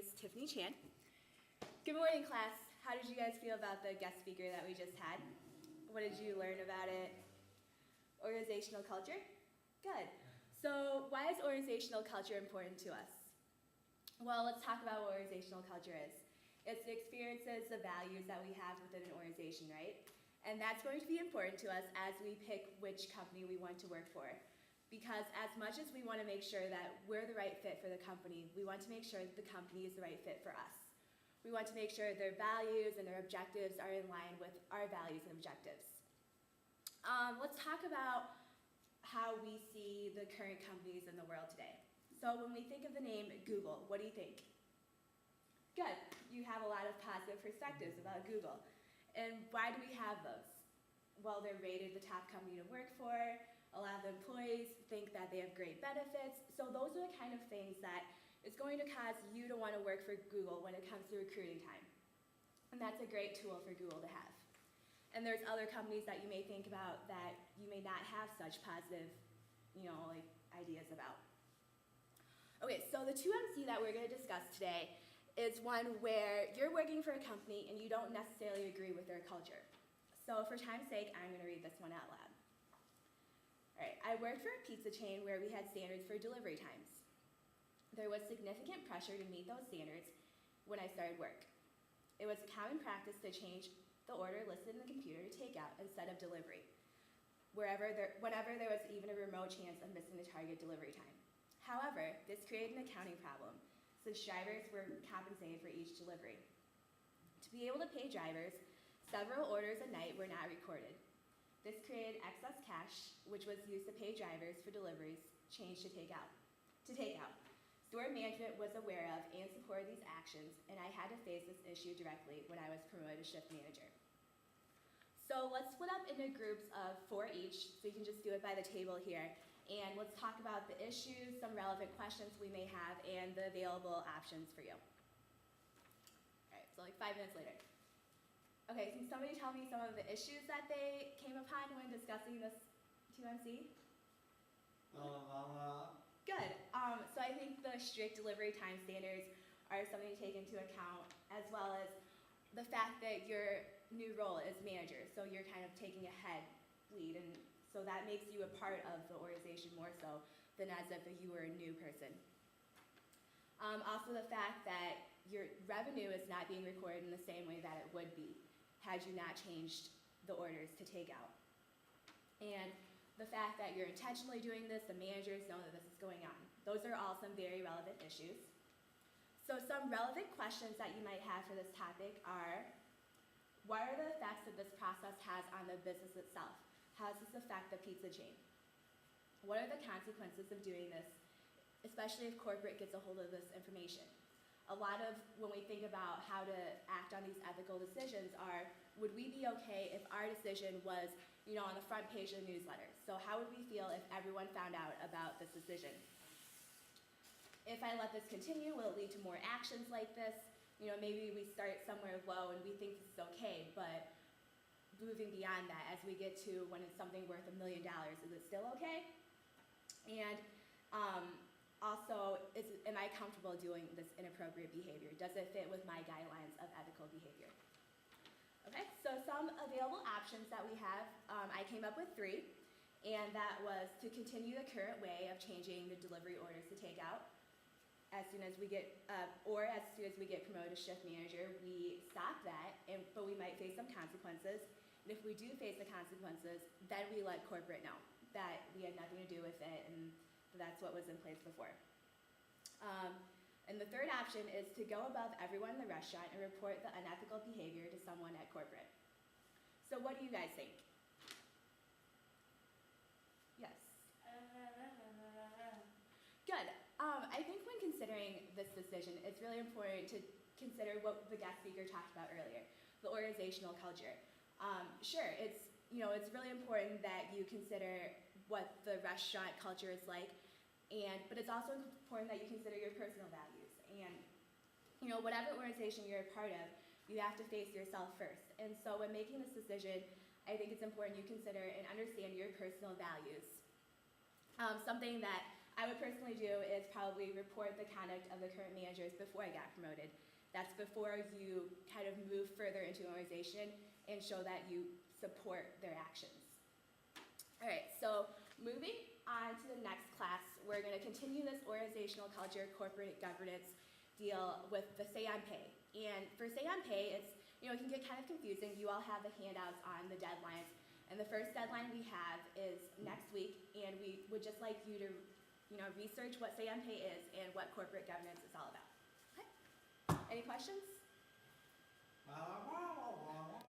is Tiffany Chan. Good morning, class. How did you guys feel about the guest speaker that we just had? What did you learn about it? Organizational culture? Good. So why is organizational culture important to us? Well, let's talk about what organizational culture is. It's the experiences, the values that we have within an organization, right? And that's going to be important to us as we pick which company we want to work for. Because as much as we want to make sure that we're the right fit for the company, we want to make sure that the company is the right fit for us. We want to make sure their values and their objectives are in line with our values and objectives. Let's talk about how we see the current companies in the world today. So when we think of the name Google, what do you think? Good. You have a lot of positive perspectives about Google. And why do we have those? Well, they're rated the top company to work for. A lot of the employees think that they have great benefits. So those are the kind of things that is going to cause you to want to work for Google when it comes to recruiting time. And that's a great tool for Google to have. And there's other companies that you may think about that you may not have such positive, ideas about. Okay, so the 2MC that we're going to discuss today is one where you're working for a company and you don't necessarily agree with their culture. So for time's sake, I'm going to read this one out loud. All right, I worked for a pizza chain where we had standards for delivery times. There was significant pressure to meet those standards when I started work. It was common practice to change the order listed in the computer to takeout instead of delivery, whenever there was even a remote chance of missing the target delivery time. However, this created an accounting problem, since drivers were compensated for each delivery. To be able to pay drivers, several orders a night were not recorded. This created excess cash, which was used to pay drivers for deliveries changed to takeout. Store management was aware of and supported these actions, and I had to face this issue directly when I was promoted to shift manager. So let's split up into groups of 4 each, so you can just do it by the table here. And let's talk about the issues, some relevant questions we may have, and the available options for you. All right, so 5 minutes later. Okay, can somebody tell me some of the issues that they came upon when discussing this 2MC? Good. So I think the strict delivery time standards are something to take into account, as well as the fact that your new role is manager, so you're kind of taking a head lead, and so that makes you a part of the organization more so than as if you were a new person. Also the fact that your revenue is not being recorded in the same way that it would be had you not changed the orders to takeout. And the fact that you're intentionally doing this, the managers know that this is going on. Those are all some very relevant issues. So some relevant questions that you might have for this topic are, what are the effects that this process has on the business itself? How does this affect the pizza chain? What are the consequences of doing this, especially if corporate gets a hold of this information? A lot of, when we think about how to act on these ethical decisions are, would we be okay if our decision was, on the front page of the newsletter? So how would we feel if everyone found out about this decision? If I let this continue, will it lead to more actions like this? Maybe we start somewhere low and we think this is okay, but moving beyond that, as we get to when it's something worth $1 million, is it still okay? And also, am I comfortable doing this inappropriate behavior? Does it fit with my guidelines of ethical behavior? Okay, so some available options that we have, I came up with 3, and that was to continue the current way of changing the delivery orders to takeout. As soon as we get promoted to shift manager, we stop that, but we might face some consequences. And if we do face the consequences, then we let corporate know that we had nothing to do with it, and that's what was in place before. And the third option is to go above everyone in the restaurant and report the unethical behavior to someone at corporate. So what do you guys think? Yes? Good. I think when considering this decision, it's really important to consider what the guest speaker talked about earlier, the organizational culture. Sure, it's really important that you consider what the restaurant culture is like, but it's also important that you consider your personal values. And whatever organization you're a part of, you have to face yourself first. And so when making this decision, I think it's important you consider and understand your personal values. Something that I would personally do is probably report the conduct of the current managers before I got promoted. That's before you kind of move further into an organization and show that you support their actions. All right, so moving on to the next class, we're going to continue this organizational culture, corporate governance deal with the Say on Pay. And for Say on Pay, it can get kind of confusing. You all have the handouts on the deadlines. And the first deadline we have is next week, and we would just like you to research what Say on Pay is and what corporate governance is all about. Okay? Any questions?